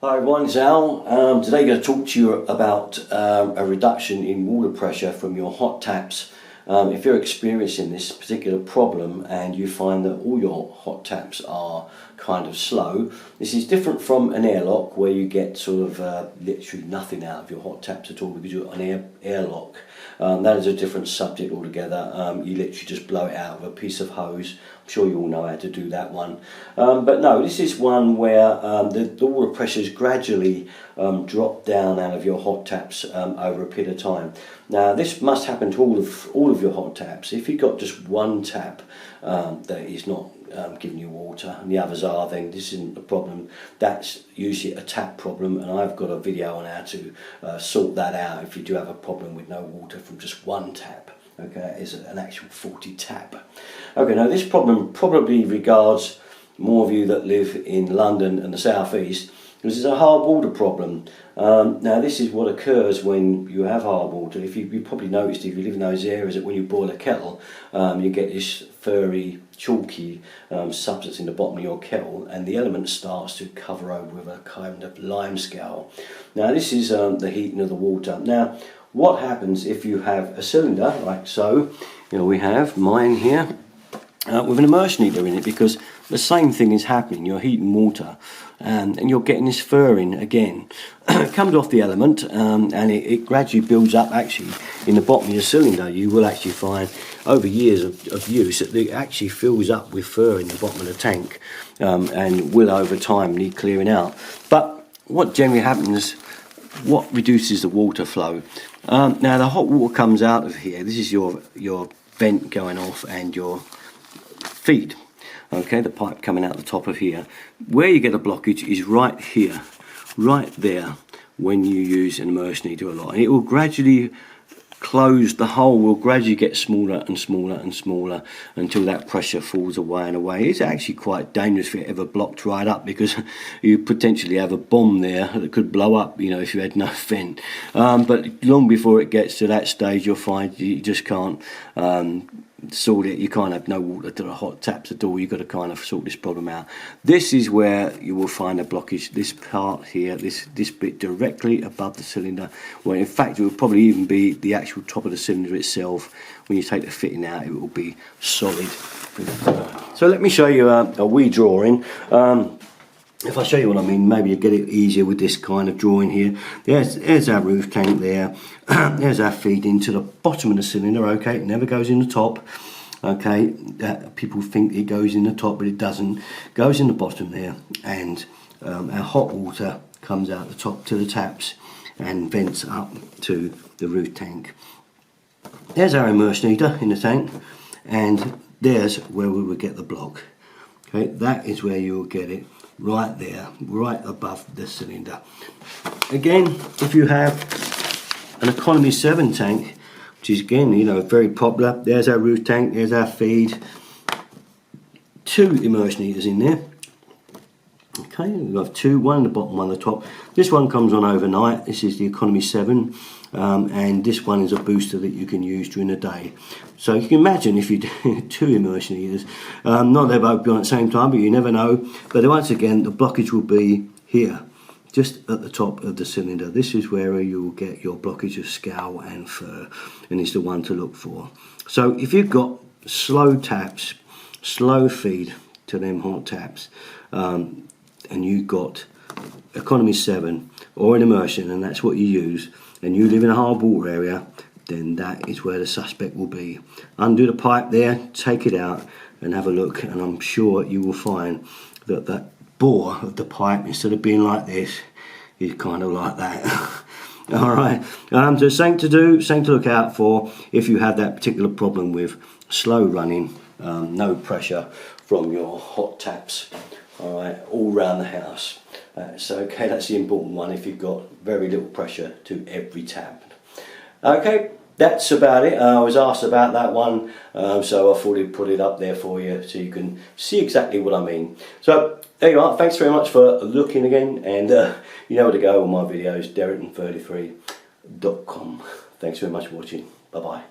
Hi everyone, it's Al. Today I'm going to talk to you about a reduction in water pressure from your hot taps. If you're experiencing this particular problem and you find that all your hot taps are kind of slow, this is different from an airlock where you get sort of literally nothing out of your hot taps at all because you've got an airlock. That is a different subject altogether. You literally just blow it out with a piece of hose. I'm sure you all know how to do that one. But no, this is one where the water pressures gradually drop down out of your hot taps over a period of time. Now this must happen to all of your hot taps. If you've got just one tap that is not giving you water and the others are, then this isn't a problem. That's usually a tap problem, and I've got a video on how to sort that out if you do have a problem with no water from just one tap. Okay, it's an actual faulty tap. Okay, now this problem probably regards more of you that live in London and the southeast, because it's a hard water problem. Now this is what occurs when you have hard water. If you probably noticed, if you live in those areas, that when you boil a kettle, you get this furry, chalky substance in the bottom of your kettle, and the element starts to cover over with a kind of limescale. Now this is the heating of the water. Now what happens if you have a cylinder like so? You know, we have mine here with an immersion heater in it, because the same thing is happening. You're heating water and you're getting this furring again. It comes off the element and it gradually builds up actually in the bottom of your cylinder. You will actually find over years of use that it actually fills up with fur in the bottom of the tank and will over time need clearing out. But what generally happens, what reduces the water flow? Now the hot water comes out of here. This is your vent going off and your feed. Okay, the pipe coming out the top of here. Where you get a blockage is right here, right there, when you use an immersion heater a lot. And it will gradually close, the hole will gradually get smaller and smaller and smaller until that pressure falls away and away. It's actually quite dangerous if it ever blocked right up, because you potentially have a bomb there that could blow up, you know, if you had no vent. But long before it gets to that stage, you'll find you just can't sort it. You can't have no water to the hot taps at all. You've got to kind of sort this problem out. This is where you will find a blockage, this part here, this bit directly above the cylinder, where in fact it will probably even be the actual top of the cylinder itself. When you take the fitting out, it will be solid. So let me show you a wee drawing. If I show you what I mean, maybe you'll get it easier with this kind of drawing here. There's our roof tank there. There's our feed into the bottom of the cylinder. Okay, it never goes in the top. Okay, people think it goes in the top, but it doesn't. It goes in the bottom there, and our hot water comes out the top to the taps and vents up to the roof tank. There's our immersion heater in the tank, and there's where we would get the block. Okay, that is where you will get it. Right there, right above the cylinder. Again, if you have an economy 7 tank, which is again, you know, very popular, there's our roof tank, there's our feed, 2 immersion heaters in there. Okay, we've got 2, one on the bottom, one on the top. This one comes on overnight. This is the economy 7, and this one is a booster that you can use during the day. So you can imagine if you do 2 immersion heaters, not they'll both be on at the same time, but you never know. But once again, the blockage will be here, just at the top of the cylinder. This is where you will get your blockage of scowl and fur, and it's the one to look for. So if you've got slow taps, slow feed to them hot taps, and you've got economy 7 or an immersion, and that's what you use, and you live in a hard water area, then that is where the suspect will be. Undo the pipe there, take it out and have a look, and I'm sure you will find that that bore of the pipe, instead of being like this, is kind of like that. Alright, so something to do, something to look out for if you have that particular problem with slow running, no pressure from your hot taps. Alright, all around the house. So okay, that's the important one if you've got very little pressure to every tap. Okay, that's about it. I was asked about that one, so I thought I'd put it up there for you so you can see exactly what I mean. So there you are. Thanks very much for looking again, and you know where to go on my videos, derrickton33.com. Thanks very much for watching. Bye bye.